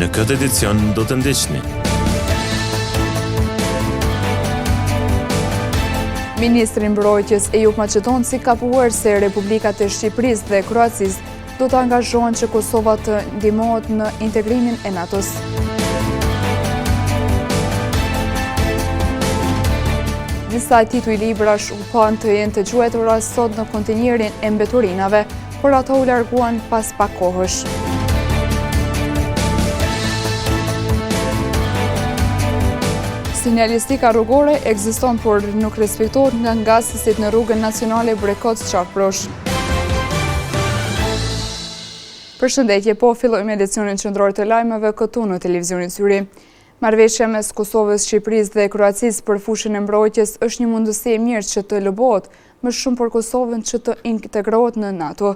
Në këtë edicion do të ndiqni. Ministri i Mbrojtjes Ejup Maqedonci ka punuar se Republikat e Shqipërisë dhe Kroacisë do të angazhohen që Kosova të ndihmohet në integrimin e NATO-s. Disa tituj librash u pan të jenë të gjuetura sot në kontinjerin e mbeturinave, por ato u larguan pas pak kohësh. Sinjalistika rrugore ekziston, por nuk respektohet nga ngasësit në rrugën nacionale Brekot-Qafprosh. Përshëndetje, po fillojmë edicionin qendror të lajmeve këtu në televizionin Syri. Marrëveshja mes Kosovës, Shqipërisë dhe Kroacisë për fushën e mbrojtjes është një mundësi e mirë që të lëbohet më shumë për Kosovën që të integrohet në NATO.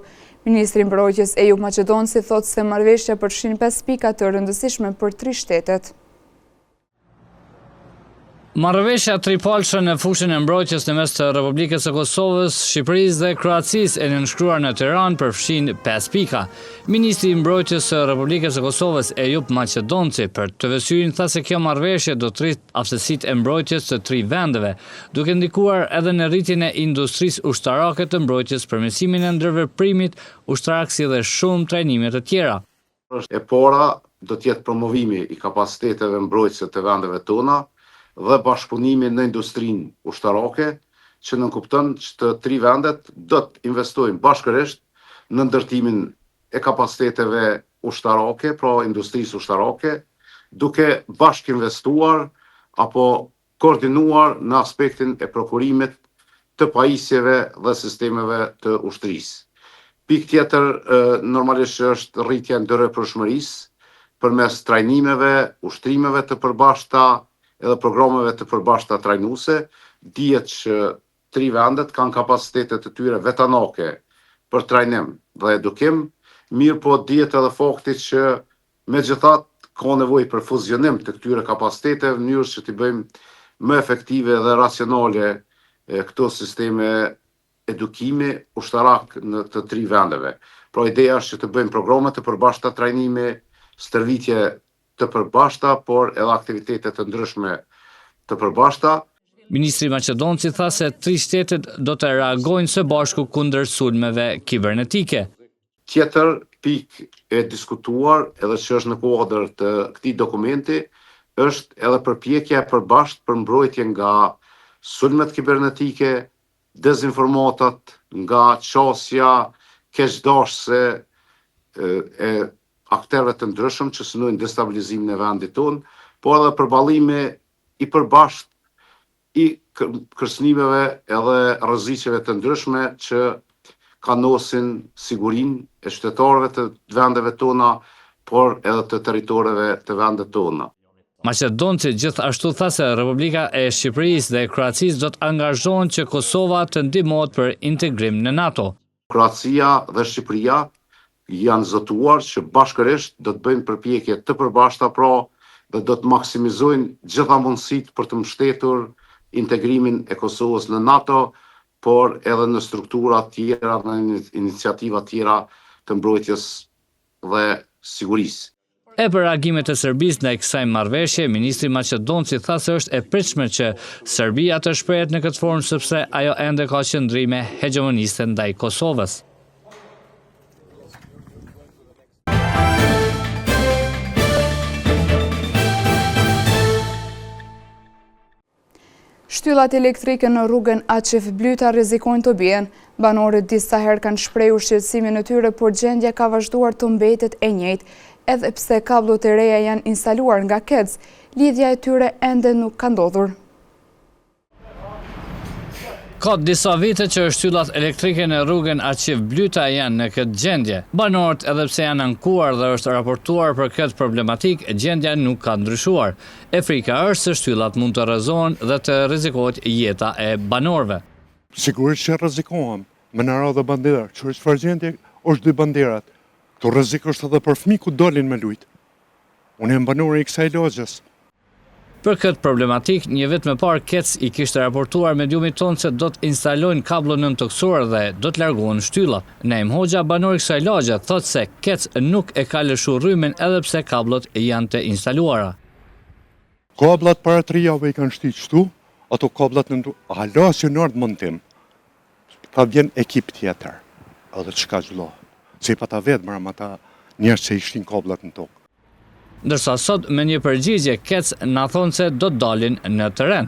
Ministri i Mbrojtjes Ejup Maqedonci thotë se marrëveshja përfshin 5 pika të rëndësishme për 3 shtetet. Marrëveshja tripalshme në fushën e mbrojtjes në mes të Republikës së Kosovës, Shqipërisë dhe Kroacisë e nënshkruar në Tiranë përfshin 5 pika. Ministri i Mbrojtjes së Republikës së Kosovës Ejup Maqedonci për TV-syrin tha se kjo marrëveshje do të rritë aftësitë e mbrojtjes të 3 vendeve, duke ndikuar edhe në rritjen e industrisë ushtarake të mbrojtjes, përmirësimin e ndërveprimit ushtarak si dhe shumë trajnime të tjera. E para do të jetë promovimi i kapaciteteve mbrojtëse të vendeve tona dhe bashkëpunimi në industrinë ushtarake, që nënkupton që të 3 vendet do të investojnë bashkërisht në ndërtimin e kapaciteteve ushtarake, pra industrisë ushtarake, duke bashkë investuar apo koordinuar në aspektin e prokurimit të pajisjeve dhe sistemeve të ushtrisë. Pikë tjetër normalisht është rritja e ndërrepërshmërisë përmes trajnimeve, ushtrimeve të përbashkëta edhe programeve të përbashkëta trajnuese. Dihet që 3 vendet kanë kapacitetet e tyre vetanake për trajnim dhe edukim, mirë po dihet edhe fakti që megjithatë ka nevojë për fuzionim të këtyre kapacitete në mënyrë që t'i bëjmë më efektive dhe racionale këto sisteme edukimi ushtarak në të 3 vendeve. Pra ideja është që të bëjmë programe të përbashkëta trajnimi, stërvitje të përbashkëta, por edhe aktivitete të ndryshme të përbashkëta. Ministri Maqedonci tha se 3 shtetet do të reagojnë së bashku kundër sulmeve kibernetike. Tjetër pikë e diskutuar edhe që është në kuadër të këtij dokumenti është edhe përpjekja e përbashkët për mbrojtje nga sulmet kibernetike, dezinformatat, nga qasja keqdashëse e akterëve të ndryshëm që synojnë destabilizimin e vendit tonë, por edhe përballime i përbashkët i kërcënimeve edhe rreziqeve të ndryshme që kanosin sigurinë e qytetarëve të vendeve tona, por edhe të territoreve të vendet tona. Maqedonci gjithashtu tha se Republika e Shqipërisë dhe Kroacisë do të angazhohen që Kosova të ndihmohet për integrim në NATO. Kroacia dhe Shqipëria janë zotuar që bashkërisht do të bëjnë përpjekje të përbashkëta pra dhe do të maksimizojnë gjitha mundësitë për të mbështetur integrimin e Kosovës në NATO, por edhe në struktura tjera dhe në iniciativa tjera të mbrojtjes dhe sigurisë. E për reagimet e Serbisë ndaj kësaj marrëveshje, ministri Maqedonci tha se është e pritshme që Serbia të shprehet në këtë formë sepse ajo ende ka qëndrime hegemoniste ndaj Kosovës. Shtyllat elektrike në rrugën Aqif Blyta rrezikojnë të bien. Banorët disa herë kanë shprehur shqetësimin e tyre, por gjendja ka vazhduar të mbetet e njëjtë, edhe pse kabllot e reja janë instaluar nga KEZ, lidhja e tyre ende nuk ka ndodhur. Ka disa vite që shtyllat elektrike në rrugën Aqif Blyta janë në këtë gjendje. Banorët, edhe pse janë ankuar dhe është raportuar për këtë problematik, gjendja nuk ka ndryshuar. E frika është se shtyllat mund të rrëzohen dhe të rrezikohet jeta e banorëve. Sigurisht që rrezikohem, me në radhë bandera, që është gjendje është 2 banderat. Këto rrezik është edhe për fëmijë ku dolin me lujt. Unë jam banor i kësaj logjës. Për këtë problematik, një vit më parë KEC i kishte raportuar mediumit tonë se do të instalojnë kablo nëntoksuar dhe do të largohen shtylla. Naim Hoxha, banor i kësaj lagje, thotë se KEC nuk e ka lëshu rrymen edhe pse kablot janë të instaluara. Kablat para 3 javë i kanë shtit shtu, ato kablat në halacionar të montim. Pa vjen ekip tjetër, edhe të shka gjullo. Se i pa ta vetë mëram ata njerës që i shtin kablat në tokë. Ndërsa sot me një përgjigje KEC na thonë se do të dalin në terren.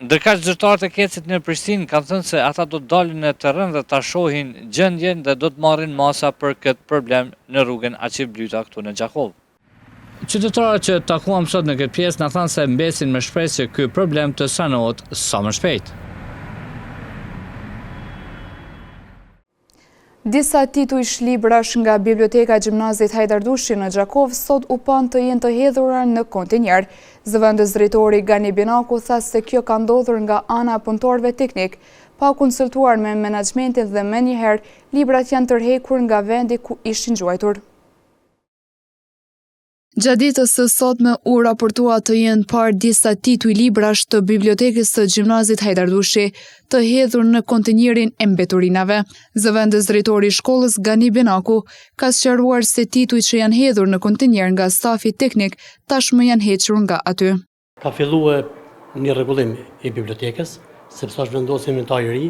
Ndërkaq zyrtarët e KEC-it në Prishtinë kanë thënë se ata do të dalin në terren dhe ta shohin gjendjen dhe do të marrin masa për këtë problem në rrugën Aqil Blyta këtu në Gjakov. Qytetarët që takuam sot në këtë pjesë na thanë se mbesin me shpresë se ky problem të sanohet sa më shpejt. Disa tituj librash nga Biblioteka Gjimnazit Hajdardushi në Gjakov sot u pan të jenë të hedhura në kontinjer. Zëvendës drejtori Gani Binaku tha se kjo ka ndodhur nga ana e punëtorëve teknik, pa konsultuar me menaxhmentin dhe menjëherë librat janë tërhekur nga vendi ku ishin gjuajtur. Gjatë ditës së sotme u raportua të jenë parë disa tituj librash të Bibliotekës së Gjimnazit Hajdardushi të hedhur në kontinjerin e mbeturinave. Zëvendës drejtori i shkollës Gani Binaku ka sqaruar se tituj që janë hedhur në kontinjer nga stafi teknik tashmë janë hequr nga aty. Ka filluar një rregullim i bibliotekës, sepse është vendosur inventar i ri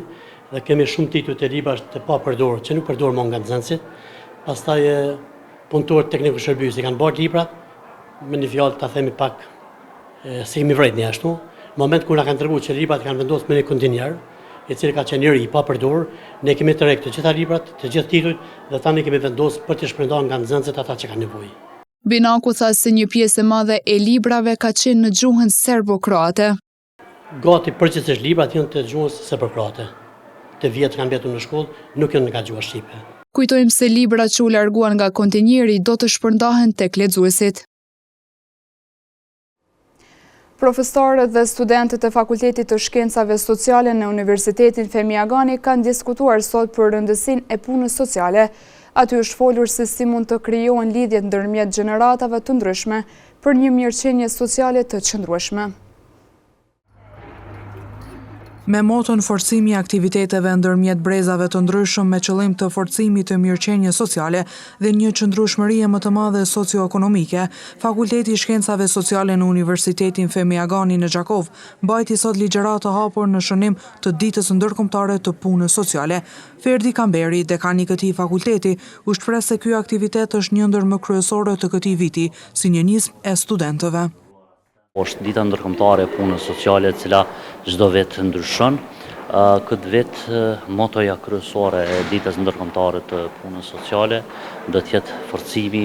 dhe kemi shumë tituj të librash të papërdorur që nuk përdoren më nga nxënësit. Pastaj punëtorët teknikë shërbësi kanë bërë librat, me një fjalë ta themi pak se kemi vrejt një ashtu. Në moment kur na kanë treguar që librat kanë vendosur me një kontinjer, i cili ka qenë i ri, pa përdorur, ne kemi tërhequr të gjitha librat, të gjithë titujt dhe tani kemi vendosur për të shpërndarë nga nxënësit ata që kanë nevojë. Binaku tha se një pjesë e madhe e librave ka qenë në gjuhën serbo-kroate. Gati përgjithsisht librat janë të gjuhës serbo-kroate. Të vjetë kanë mbetur në shkollë, nuk janë nga gjuha shqipe. Kujtojmë se librat që u larguan nga kontinjeri do të shpërndahen tek lexuesit. Profesorët dhe studentët e Fakultetit të Shkencave Sociale në Universitetin Femi Agani kanë diskutuar sot për rëndësinë e punës sociale. Aty është folur se si mund të krijohen lidhjet ndërmjet gjeneratave të ndryshme për një mirëqenie sociale të qëndrueshme. Me moton forcimi i aktiviteteve ndërmjet brezave të ndryshëm me qëllim të forcimit të mirëqenies sociale dhe një qëndrueshmërie më të madhe socio-ekonomike, Fakulteti i Shkencave Sociale në Universitetin Femi Agani në Gjakov mbajti sot ligjërat të hapur në shënim të ditës ndërkombëtare të punës sociale. Ferdi Kamberi, dekani i këtij fakulteti, u shpreh se ky aktivitet është një ndër më kryesorët të këtij viti, si një nismë e studentëve. Është dita ndërkombëtare e punës sociale, e cila çdo vit ndryshon. Këtë vit motoja kryesore e ditës ndërkombëtare të punës sociale do të jetë forcimi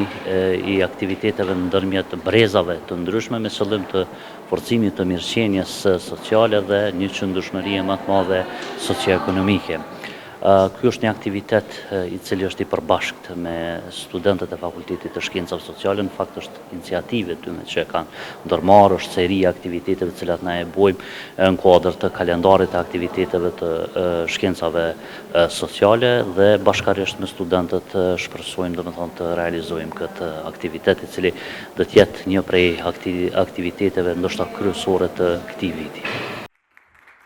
i aktiviteteve ndërmjet brezave të ndryshme me qëllim të forcimit të mirëqenies sociale dhe një qëndrueshmërie më të madhe socio-ekonomike. Ky është një aktivitet i cili është i përbashkët me studentët e Fakultetit të Shkencave Sociale, në fakt është iniciative tyre që kanë ndërmarrë, është seri aktiviteteve të cilat na e bojmë në kuadër të kalendarit të aktiviteteve të shkencave sociale dhe bashkërisht me studentët shpresojmë domethënë të realizojmë këtë aktivitet i cili do të jetë një prej aktiviteteve ndoshta kryesore të këtij viti.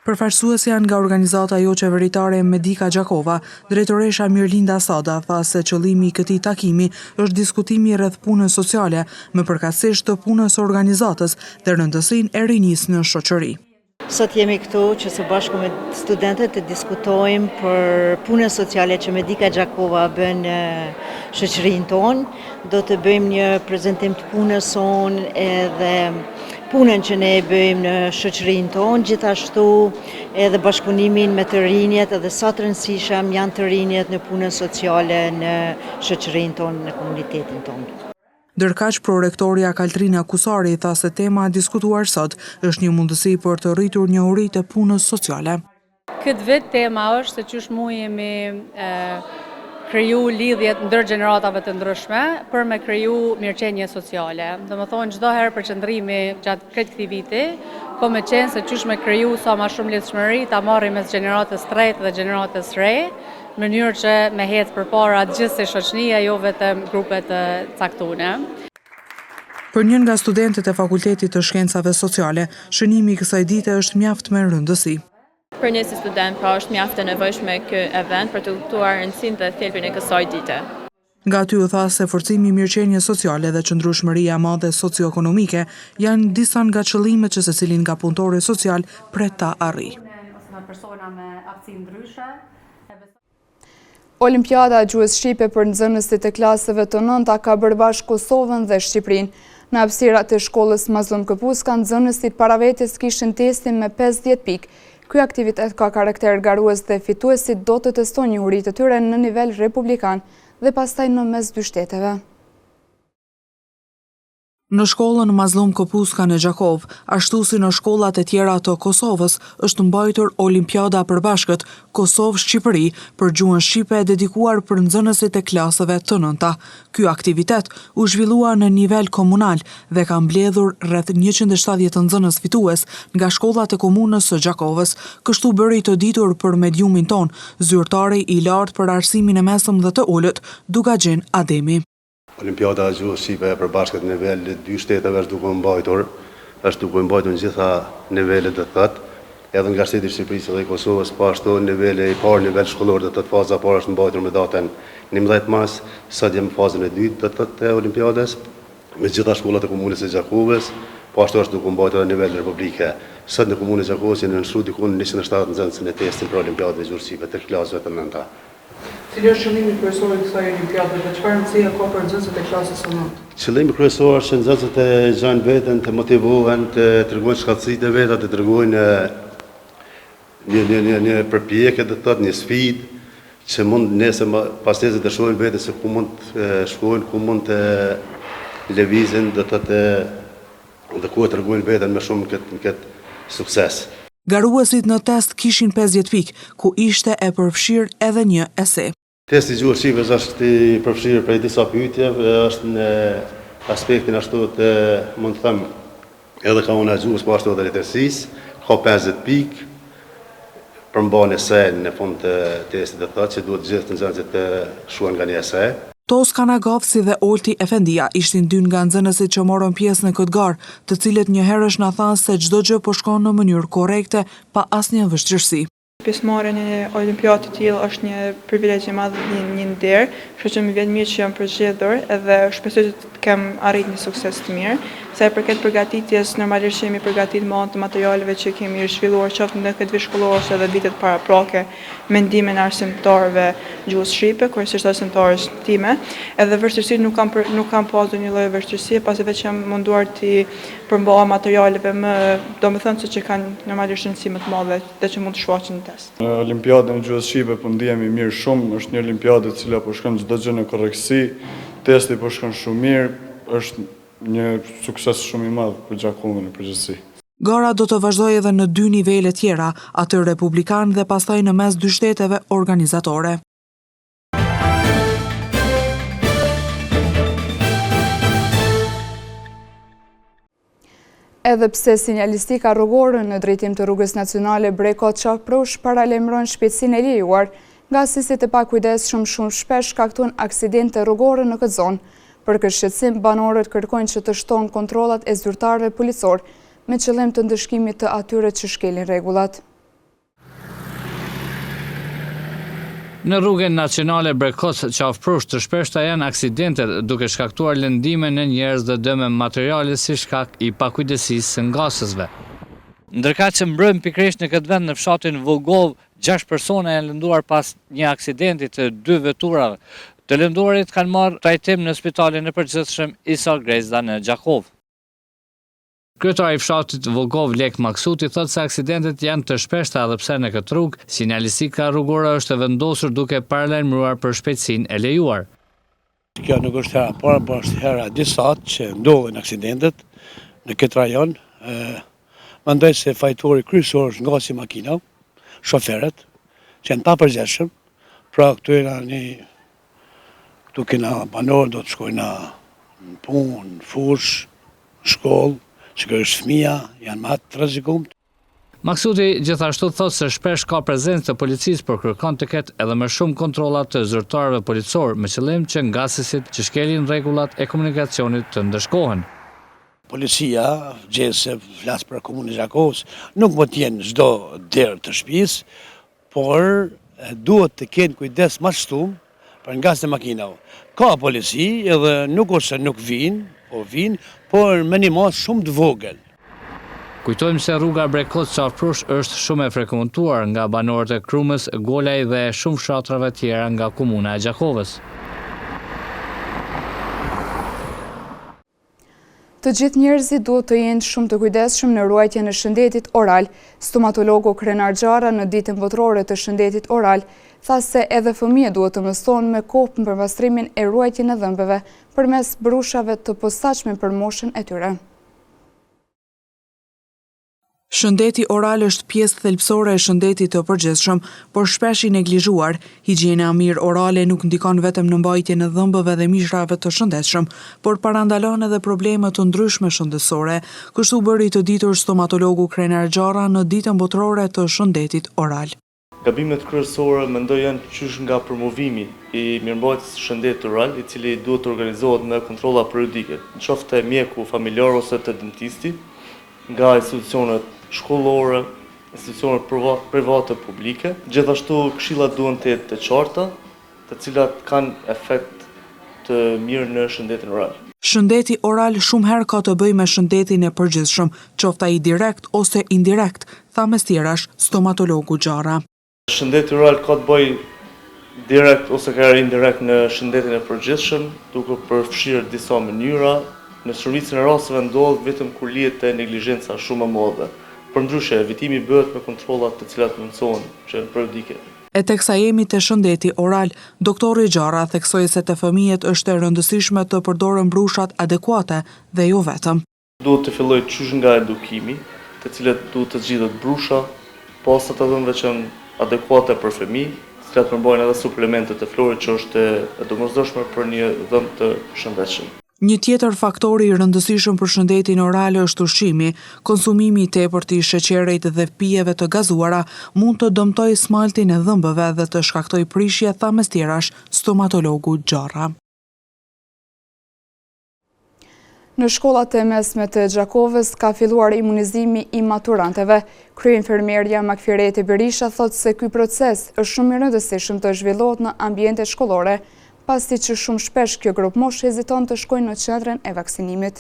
Përfaqësuesja nga organizata jo qeveritare Medika Gjakova, drejtoresha Mirlinda Sada, tha se qëllimi i këtij takimi është diskutimi rreth punës sociale, më përkatësisht të punës së organizatës dhe rëndësinë e rinisë në shoqëri. Sot jemi këtu që së bashku me studentët të diskutojmë për punën sociale që Medika Gjakova bën në shoqërinë tonë. Do të bëjmë një prezantim të punës sonë edhe punën që ne e bëjmë në shoqërinë tonë, gjithashtu edhe bashkëpunimin me të rinjet edhe sa të rëndësishëm janë të rinjet në punën sociale në shoqërinë tonë, në komunitetin tonë. Ndërkaq, prorektoria Kaltrina Kusari tha se tema e diskutuar sot është një mundësi për të rritur njohuritë e punës sociale. Këtë vit tema është se qysh mujemi kriju lidhjet ndër gjeneratave të ndryshme për me kriju mirëqenie sociale. Domethënë çdo herë përqendrimi gjatë këtij viti ka me qenë se qysh me kriju sa më shumë lidhshmëri ta marrim mes gjeneratës së tretë dhe gjeneratës së re, në mënyrë që me hecë përpara gjithsej shoqënia, jo vetëm grupe të caktuara. Për njën nga studentët e Fakultetit të Shkencave Sociale, shënimi i kësaj dite është mjaft me rëndësi. Për një si student, pra është mjaft e nevojshme ky event për të kuptuar rëndësinë dhe thelbin e kësaj dite. Nga ty u tha se forcimi i mirëqenies sociale dhe qëndrueshmëria e madhe socioekonomike janë disa nga qëllimet që secili nga punëtori social pret ta arrijë. Olimpiada e gjuhës shqipe për nxënësit e klaseve të nënta ka bërë bashkë Kosovën dhe Shqipërinë. Në hapësirat e shkollës Mazlum Këpuska, nxënësit para vetes kishin testin me 50 pikë. Ky aktivitet ka karakter garues dhe fituesit do të testojnë njohuritë e tyre në nivel republikan dhe pastaj në mes dy shteteve. Në shkollën Mazlum Këpuska në Gjakov, ashtu si në shkollat e tjera të Kosovës, është mbajtur Olimpiada e përbashkët Kosovë-Shqipëri për gjuhën shqipe dedikuar për nxënësit e klaseve të nënta. Ky aktivitet u zhvillua në nivel komunal dhe ka mbledhur rreth 170 nxënës fitues nga shkollat e komunës së Gjakovës. Kështu bëri të ditur për mediumin ton, zyrtari i lartë për arsimin e mesëm dhe të ulët, Dugaxhin Ademi. Olimpiada e gjuhës shqipe e përbashkët në nivel 2 shteteve është duke mbajtur në gjitha nivelet dhe thot, edhe nga shteti i Shqipërisë dhe i Kosovës, po ashtu niveli i parë, nivel shkollor dhe thot faza e parë është mbajtur me datën 11 mars, sot jemi në fazën e dytë dhe thot të Olimpiadës, me gjitha shkollat e komunës së Gjakovës, po ashtu është duke mbajtur në nivel republike. Sot në komunën e Gjakovës janë nënshkruar diku 170 nxënës në testin për Olimpiadën e gjuhës shqipe të klasave të nënta. Cili është qëllimi kryesor i kësaj olimpiade dhe çfarë rëndësie ka për nxënësit e klasës së nëntë? Qëllimi kryesor është që nxënësit të gjajnë veten, të motivohen, të tregojnë shkatësitë e veta, të tregojnë një përpjekje, të thotë një sfidë që mund nëse pas nesër të shohin vetë se ku mund të shkojnë, ku mund të lëvizin, do të thotë dhe ku të tregojnë veten më shumë në këtë sukses. Garuesit në test kishin 50 pikë, ku ishte e përfshirë edhe një ese. Testi i gjuhës shqipe është i përfshirë prej disa pyetjeve, është në aspektin ashtu të mund të them edhe ka unë gjuhës, po ashtu edhe letërsisë, ka 50 pikë për mbanë ese në fund të testit dhe thotë që duhet gjithë nxënësit të shuan nga një ese. Toska Nagavci dhe Olti Efendia ishtin dy nga nxënësit që morën pjesë në këtë garë, të cilët një herësh na thanë se çdo gjë po shkon në mënyrë korrekte pa asnjë vështirësi. Pjesëmarrja në një olimpiyadë të tillë është një privilegj i madh dhe një nder, kështu që më vjen mirë që jam përgjedhur edhe shpresoj të kem arritur një sukses të mirë. Sa i përket përgatitjes, normalisht jemi përgatitur me anë të materialeve që kemi zhvilluar qoftë në këtë vit shkollor ose edhe vitet paraprake me ndihmën e arsimtarëve gjuhës shqipe, kryesisht arsimtarës time, edhe vështirësitë nuk kam pasur një lloj vështirësie, pasi vetë jam munduar të përmbaj materialeve më, domethënë se që kanë normalisht rëndësi më të madhe dhe që mund të shfaqen në test. Në Olimpiadën e gjuhës shqipe po ndihemi mirë shumë, është një olimpiadë e cila po shkon çdo gjë në korrektësi, testi po shkon shumë mirë, është një sukses shumë i madh për Gjakovën në përgjithësi. Gara do të vazhdojë edhe në 2 nivele tjera, atë republikan dhe pastaj në mes 2 shteteve organizatore. Edhe pse sinjalistika rrugore në drejtim të rrugës nacionale Brekot Qafprush paralajmëron shpejtësinë e lejuar, nga asistët e pakujdesshëm shumë shpesh shkaktojnë aksidente rrugore në këtë zonë. Për këtë shqetësim, banorët kërkojnë që të shtohen kontrollat e zyrtarëve policor me qëllim të ndëshkimit të atyre që shkelin rregullat. Në rrugën nacionale Brekot Qafprush të shpeshta janë aksidentet duke shkaktuar lëndime në njerëz dhe dëme materiale si shkak i pakujdesisë së ngasësve. Ndërkaq që mbrojmë pikërisht në këtë vend në fshatin Vogov, 6 persona janë lënduar pas një aksidenti të 2 veturave. Të lënduarit kanë marrë trajtim në spitalin e përgjithshëm Isa Grezda në Gjakov. Kryetari i fshatit Vogov Lek Maksuti thotë se aksidentet janë të shpeshta edhe pse në këtë rrugë sinjalistika rrugore është e vendosur duke paralajmëruar për shpejtësinë e lejuar. Kjo nuk është hera parë, por është hera disa që ndodhin aksidentet në këtë rajon. Mendoj se fajtori kryesor është ngasi makina, shoferët që janë pa përgjegjshëm, pra këtu kena banorë do të shkojnë në punë, fush, shkollë, që kërë fëmija, janë më të rrezikumtë. Maksuti gjithashtu thotë se shpesh ka prezencë të policisë por kërkon të ketë edhe më shumë kontrolla të zyrtarëve policor me qëllim që ngasësit që shkelin rregullat e komunikacionit të ndëshkohen. Policia, gjithë se flasë për komunën e Gjakovës, nuk më t'jenë çdo derë të shtëpisë, por duhet të kenë kujdes më shtum për nga se makinave. Ka polici edhe nuk është se nuk vinë, por me një mas shumë të vogël. Kujtojmë se rruga Brekot Safrush është shumë e frekuentuar nga banorët e Krumës, Golaj dhe shumë fshatrave tjera nga komuna e Gjakovës. Të gjithë njerëzit duhet të jenë shumë të kujdesshëm në ruajtjen e shëndetit oral. Stomatologu Krenar Xhara në ditën botërore të shëndetit oral tha se edhe fëmijët duhet të mësohen me kohë për pastrimin e ruajtjen e dhëmbëve përmes brushave të posaçme për moshën e tyre. Shëndeti oral është pjesë thelbësore e shëndetit të përgjithshëm, por shpesh i neglizhuar. Higjiena mirë orale nuk ndikon vetëm në mbajtjen e dhëmbëve dhe mishrave të shëndetshëm, por parandalon edhe probleme të ndryshme shëndetësore, kështu bëri të ditur stomatologu Krenar Xhara në ditën botërore të shëndetit oral. Gabimet kryesore mendoj janë qysh nga promovimi i mirëmbajtjes së shëndetit oral, i cili duhet të organizohet me kontrolla periodike, qoftë mjeku familjar ose të dentisti, nga institucionet shkollore, institucionet private publike. Gjithashtu këshillat duhen të jetë të qarta, të cilat kanë efekt të mirë në shëndetin oral. Shëndeti oral shumë herë ka të bëjë me shëndetin e përgjithshëm, qoftë ai direkt ose indirekt, tha mes tjerash stomatologu Xhara. Shëndeti oral ka të bëjë direkt ose kërë indirekt në shëndetin e përgjithshëm, duke përfshirë disa mënyra. Në shërbicin e rasteve ndodh vetëm kur lihet te neglizhenca shumë e madhe. Përndryshe, evitimi bëhet me kontrollat të cilat mundsohen që janë periodike. E teksa jemi te shëndeti oral, doktori Xhara theksoi se te fëmijët është e rëndësishme të përdoren brushat adekuate dhe jo vetëm. Duhet të fillojë qysh nga edukimi, të cilët duhet të zgjidhet brusha, pastat e dhëmbëve që janë adekuate për fëmijë, të cilat përmbajnë edhe suplemente të florit që është e domosdoshme për një dhëmb të shëndetshëm. Një tjetër faktori i rëndësishëm për shëndetin oral është ushqimi. Konsumimi i tepërt i sheqerit dhe pijeve të gazuara mund të dëmtojë smaltin e dhëmbëve dhe të shkaktojë prishje, tha mes tjerash stomatologu Xhara. Në shkollat e mesme të Gjakovës ka filluar imunizimi i maturanteve. Kryeinfermierja Makfireti Berisha thotë se ky proces është shumë i rëndësishëm të zhvillohet në ambiente shkollore, pasi që shumë shpesh kjo grup moshë heziton të shkojnë në qendrën e vaksinimit.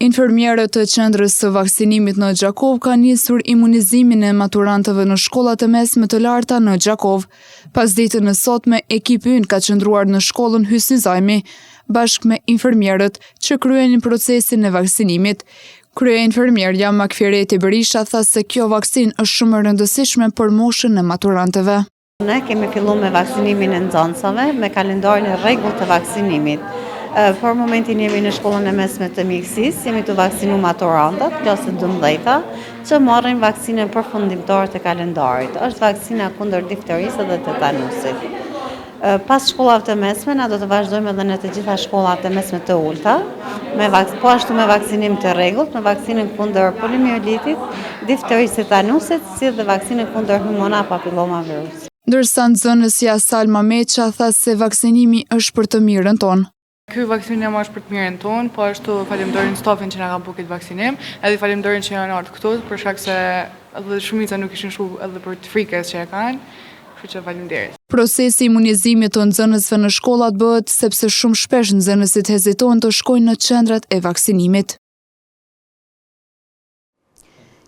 Infermierët të qendrës së vaksinimit në Gjakovë kanë nisur imunizimin e maturantëve në shkollat e mesme të larta në Gjakovë. Pas ditën e sotme, ekipi ynë ka qëndruar në shkollën Hysni Zajmi, bashkë me infermierët që kryenin procesin e vaksinimit. Kryeinfermierja Makfireti Berisha tha se kjo vaksin është shumë e rëndësishme për moshën e maturantëve. Ne kemi fillu me vaksinimin e nxënësave, me kalendarin e rregullt të vaksinimit. Për momentin jemi në shkollën e mesme të mjekësisë, jemi të vaksinu maturantat, klasë 12, që marrin vaksinën përfundimtare të kalendarit. Është vaksina kundër difterisë dhe tetanusit. Pas shkollave të mesme, na do të vazhdojmë edhe në të gjitha shkollat e mesme të ulta, po ashtu me vaksinim të rregullt, me vaksinën kundër poliomielitit, difterisë tetanusit, si dhe vaksinën kundër humona papillomavirus. Ndërsa nxënësja Salma Meqa tha se vaksinimi është për të mirën tonë. Ky vaksinim është për të mirën tonë, po ashtu falenderojmë stafin që na ka bërë këtë vaksinim, edhe falenderojmë që janë ardhur këtu, për shkak se edhe shumica nuk ishin shku edhe për të frikës që e kanë. Kështu që faleminderit. Procesi i imunizimit të nxënësve në shkollat bëhet sepse shumë shpesh nxënësit hezitojnë të shkojnë në qendrat e vaksinimit.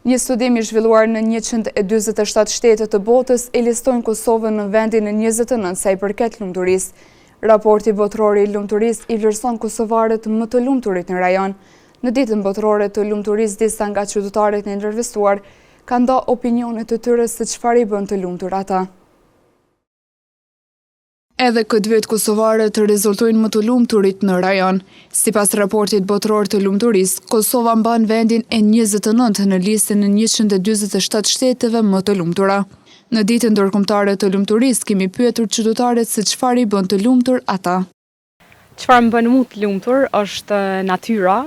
Një studim i zhvilluar në 147 shtete të botës e listojnë Kosovën në vendin e 29 sa i përket lumturisë. Raporti botëror i lumturisë i vlerëson kosovarët më të lumturit në rajon. Në ditën botërore të lumturisë, disa nga qytetarët e intervistuar kanë dhënë opinionet e tyre se çfarë i bën të lumtur ata. Edhe këtë vit kosovarët rezultojnë më të lumturit në rajon. Sipas raportit botëror të lumturisë, Kosova mban vendin e 29 në listën e 147 shteteve më të lumtura. Në ditën ndërkombëtare të lumturisë kemi pyetur qytetarët se çfarë i bën të lumtur ata. Çfarë më bën mua të lumtur është natyra,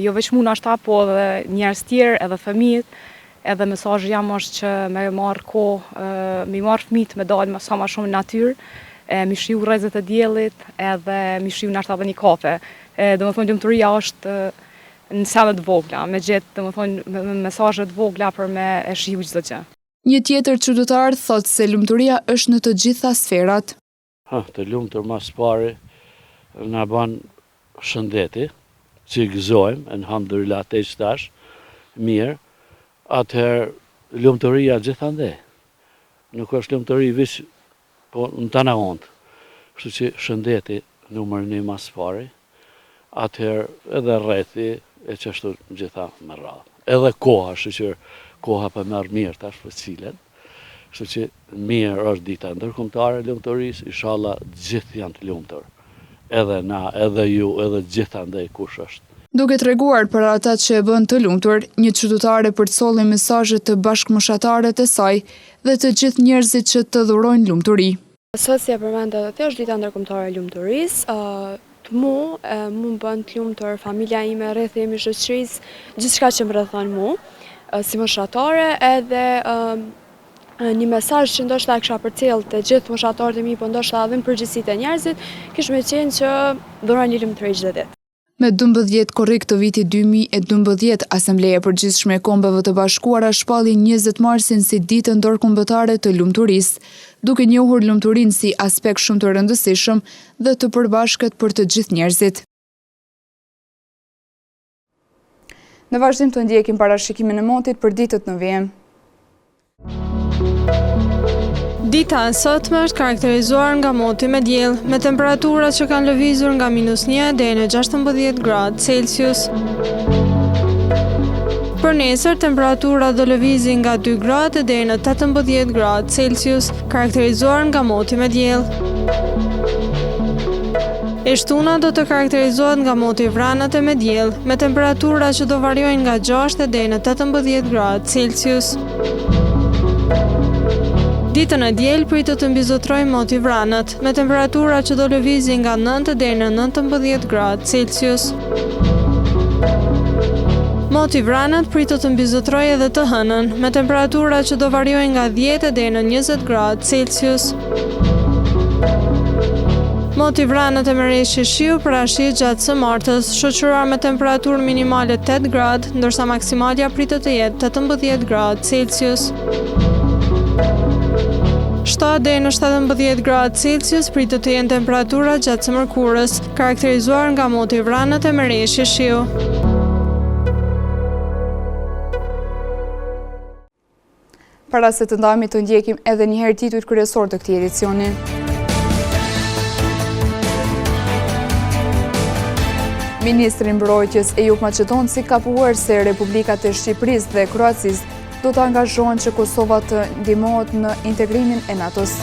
jo vetëm unë ashta, po edhe njerëz tjerë, edhe fëmijët. Edhe mesazhi jam është që me marr kohë, me marr fëmijët me dalë sa më shumë në natyrë. Mi shiu rrezet e diellit, edhe mi shiu nashta edhe një kafe. Domethënë lumturia është në sende të vogla, me gjetë domethënë mesazhe të vogla për me e shiu çdo gjë. Një tjetër çuditëtar thotë se lumturia është në të gjitha sferat. Të lumtur mas pari na bën shëndeti, që gëzojmë, elhamdulillah te qëtash, mirë, atëherë lumturia gjithandej. Nuk është lumturi vish, po në të na ondë. Kështu që shëndeti numër 1 mas pari, atëherë edhe rrethi e qështu gjitha më radhë. Edhe koha, shqyqër koha për merë mirë tash për cilën, kështu që mirë është dita ndërkombëtare e lumturisë, inshallah gjithë janë të lumtur. Edhe na, edhe ju, edhe gjithandej kush është. Duke treguar për ata që e bën të lumtur, një çuditare përcolli mesazhe të bashkëmoshatare të saj dhe të gjithë njerëzit që të dhurojnë lumturi. Sot si e përmenda dhe është dita ndërkombëtare e lumturisë, mu më bën të lumtur familja ime, rrethi im i shoqërisë, gjithçka që më rrethon mu, si moshatare edhe një mesazh që ndoshta e kisha përcjell të gjithë moshatarët e mi, po ndoshta edhe në përgjithësi të njerëzit, kish me qenë që dhurojnë lumturi çdo ditë. Me 12 korrik të vitit 2012, Asambleja e Përgjithshme e Kombeve të Bashkuara shpalli 20 marsin si ditën ndërkombëtare të lumturisë, duke njohur lumturinë si aspekt shumë të rëndësishëm dhe të përbashkët për të gjithë njerëzit. Në vazhdim të ndjekim parashikimin e motit për ditët në vijim. Dita e sotme është karakterizuar nga moti me diell, me temperatura që kanë lëvizur nga -1 deri në 16 gradë Celsius. Për nesër, temperatura do lëvizi nga 2 gradë deri në 18 gradë Celsius, karakterizuar nga moti me diell. E shtuna do të karakterizohet nga moti vranat e me diell, me temperatura që do variojnë nga 6 deri në 18 gradë Celsius. Ditën e diel pritet të mbizotrojë moti vranat, me temperatura që do lëvizi nga 9 deri në 19 gradë Celsius. Moti vranat pritet të mbizotrojë edhe të hënën, me temperatura që do variojnë nga 10 deri në 20 gradë Celsius. Moti vranat e merreshi shiu prashi gjatë së martës, shoqëruar me temperaturë minimale 8 gradë, ndërsa maksimalja pritet të jetë 18 gradë Celsius. 7 deri në 17 gradë Celsius pritet të jenë temperatura gjatë së mërkurës, karakterizuar nga moti vranat e merreshi shiu. Para se të ndajemi të ndjekim edhe një herë titujt kryesor të këtij edicioni. Ministri i Mbrojtjes e Jug Maqedonci ka punuar se Republikat e Shqipërisë dhe Kroacisë do të angazhohen që Kosova të ndihmohet në integrimin e NATO-s.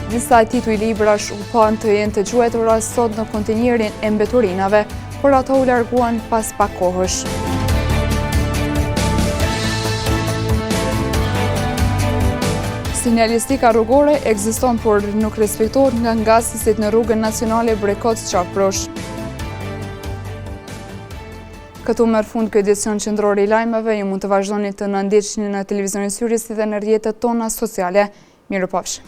Disa tituj librash u pan të jenë të gjuetura sot në kontinjerin e mbeturinave, por ato u larguan pas pak kohësh. Sinjalistika rrugore ekziston, por nuk respektohet nga ngasësit në rrugën nacionale Brekot-Qafrosh. Këtu merr fund ky edicion qendror i lajmeve. Ju mund të vazhdoni të na ndjeqni në televizionin Syri si dhe në rrjetet tona sociale. Mirupafshim.